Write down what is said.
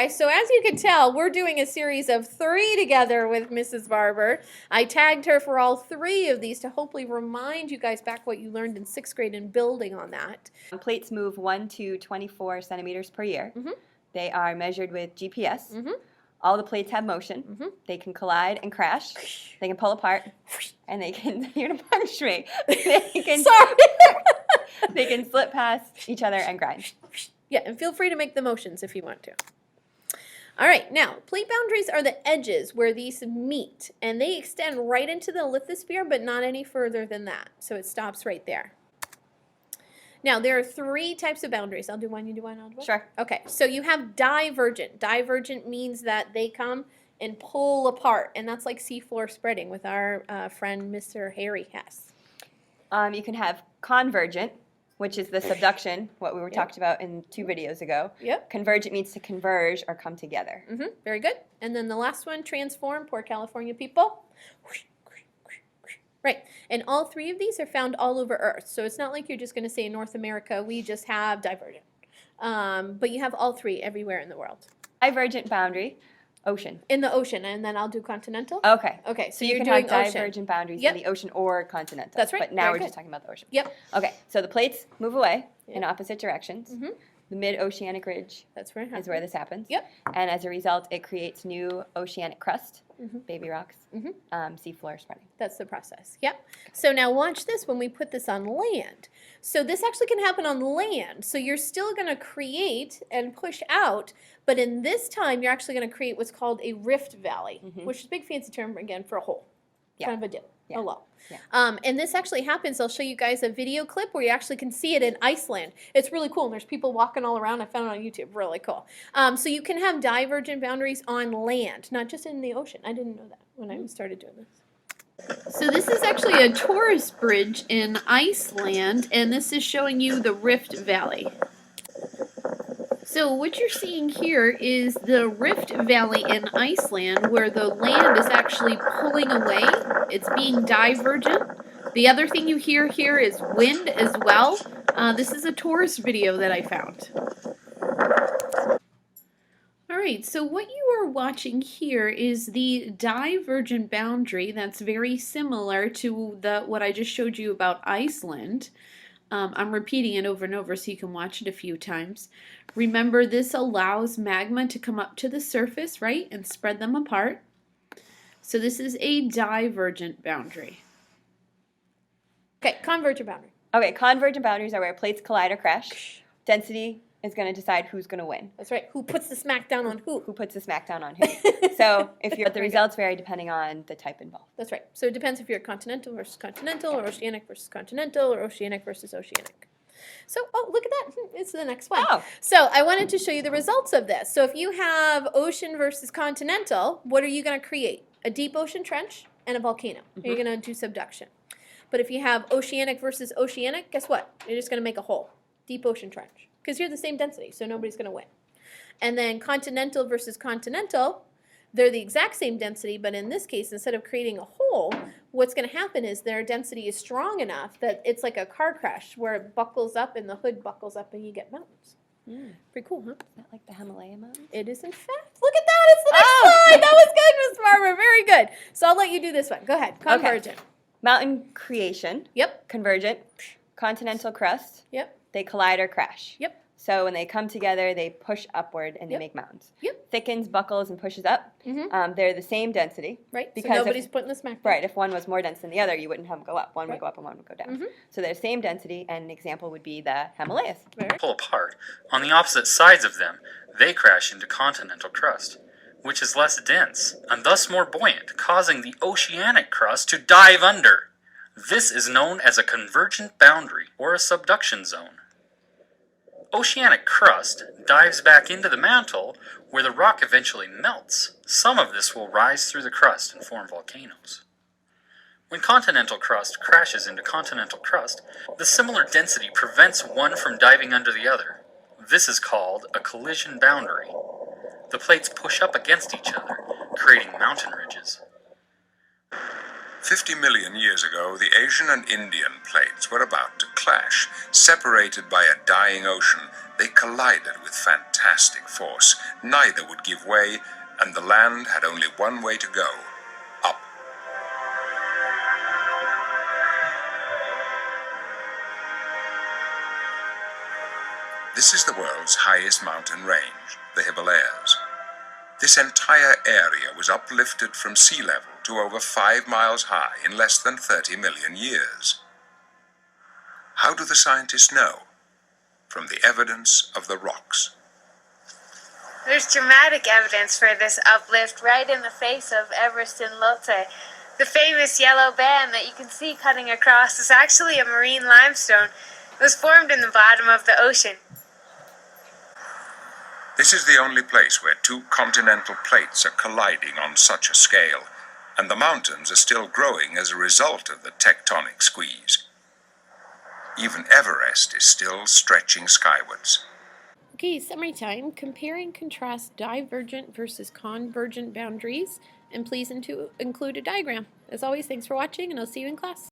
So as you can tell, we're doing a series of 3 together with Mrs. Barber. I tagged her for all 3 of these to hopefully remind you guys back what you learned in 6th grade and building on that. Plates move 1 to 24 centimeters per year. Mm-hmm. They are measured with GPS. Mm-hmm. All the plates have motion. Mm-hmm. They can collide and crash. They can pull apart. And they can, you're going to punch me. They can, Sorry. They can slip past each other and grind. Yeah, and feel free to make the motions if you want to. All right, now, plate boundaries are the edges where these meet, and they extend right into the lithosphere, but not any further than that. So it stops right there. Now, there are 3 types of boundaries. I'll do one, you do one, I'll do one? Sure. Okay, so you have divergent. Divergent means that they come and pull apart, and that's like seafloor spreading with our friend Mr. Harry Hess. You can have convergent, which is the subduction, what we were talked about in 2 videos ago. Yep. Convergent means to converge or come together. Mm-hmm. Very good. And then the last one, transform, poor California people. Right. And all 3 of these are found all over Earth. So it's not like you're just going to say in North America, we just have divergent. But you have all 3 everywhere in the world. Divergent boundary, ocean. In the ocean. And then I'll do continental. Okay. Okay. So you're you can doing have ocean. divergent boundaries Yep. in the ocean or continental. That's right. But now Very we're good. just talking about the ocean. Yep. Okay. So the plates move away in Yep. opposite directions. Mm-hmm. The mid-oceanic ridge That's where it is happens. where this happens. Yep. And as a result, it creates new oceanic crust, Mm-hmm. baby rocks, Mm-hmm. seafloor spreading. That's the process. Yep. So now watch this when we put this on land. So this actually can happen on land. So you're still going to create and push out, but in this time you're actually going to create what's called a rift valley, which is a big fancy term again for a hole. Yeah. Kind of a dip, Yeah. a low. Yeah. And this actually happens. I'll show you guys a video clip where you actually can see it in Iceland. It's really cool. And there's people walking all around. I found it on YouTube. Really cool. So you can have divergent boundaries on land, not just in the ocean. I didn't know that when I started doing this. So this is actually a tourist bridge in Iceland, and this is showing you the Rift Valley. So what you're seeing here is the Rift Valley in Iceland, where the land is actually pulling away. It's being divergent. The other thing you hear here is wind as well. This is a tourist video that I found. All right, so what you are watching here is the divergent boundary that's very similar to what I just showed you about Iceland. I'm repeating it over and over so you can watch it a few times. Remember, this allows magma to come up to the surface, right, and spread them apart. So this is a divergent boundary. Okay, convergent boundary. Okay, convergent boundaries are where plates collide or crash. Density is going to decide who's going to win. That's right. Who puts the smack down on who? Who puts the smack down on who. So the results vary depending on the type involved. That's right. So it depends if you're continental versus continental, or oceanic versus continental, or oceanic versus oceanic. So, oh, look at that. It's the next one. Oh. So I wanted to show you the results of this. So if you have ocean versus continental, what are you going to create? A deep ocean trench and a volcano. You're going to do subduction. But if you have oceanic versus oceanic, guess what? You're just going to make a hole. Deep ocean trench. Because you're the same density, so nobody's going to win. And then continental versus continental, they're the exact same density, but in this case, instead of creating a hole, what's going to happen is their density is strong enough that it's like a car crash where it buckles up and the hood buckles up and you get mountains. Pretty cool, huh? Is that like the Himalaya Mountains? It is, in fact. Look at that. It's the next slide. That was good, Miss Barbara. Very good. So I'll let you do this one. Go ahead. Convergent. Okay. Mountain creation. Yep. Convergent. Continental crust. Yep. They collide or crash. Yep. So when they come together, they push upward and they make mountains. Yep. Thickens, buckles, and pushes up. They're the same density. Right. Because so nobody's putting the smack down. Right. If one was more dense than the other, you wouldn't have them go up. One would go up and one would go down. So they're the same density, and an example would be the Himalayas. Pull apart. On the opposite sides of them, they crash into continental crust, which is less dense and thus more buoyant, causing the oceanic crust to dive under. This is known as a convergent boundary or a subduction zone. Oceanic crust dives back into the mantle where the rock eventually melts. Some of this will rise through the crust and form volcanoes. When continental crust crashes into continental crust, the similar density prevents one from diving under the other. This is called a collision boundary. The plates push up against each other, creating mountain ridges. 50 million years ago, the Asian and Indian plates were about to clash. Separated by a dying ocean, they collided with fantastic force. Neither would give way, and the land had only one way to go: up. This is the world's highest mountain range, the Himalayas. This entire area was uplifted from sea level to over 5 miles high in less than 30 million years. How do the scientists know? From the evidence of the rocks. There's dramatic evidence for this uplift right in the face of Everest and Lhotse. The famous yellow band that you can see cutting across is actually a marine limestone. It was formed in the bottom of the ocean. This is the only place where two continental plates are colliding on such a scale, and the mountains are still growing as a result of the tectonic squeeze. Even Everest is still stretching skywards. Okay, summary time. Compare and contrast divergent versus convergent boundaries, and please include a diagram. As always, thanks for watching, and I'll see you in class.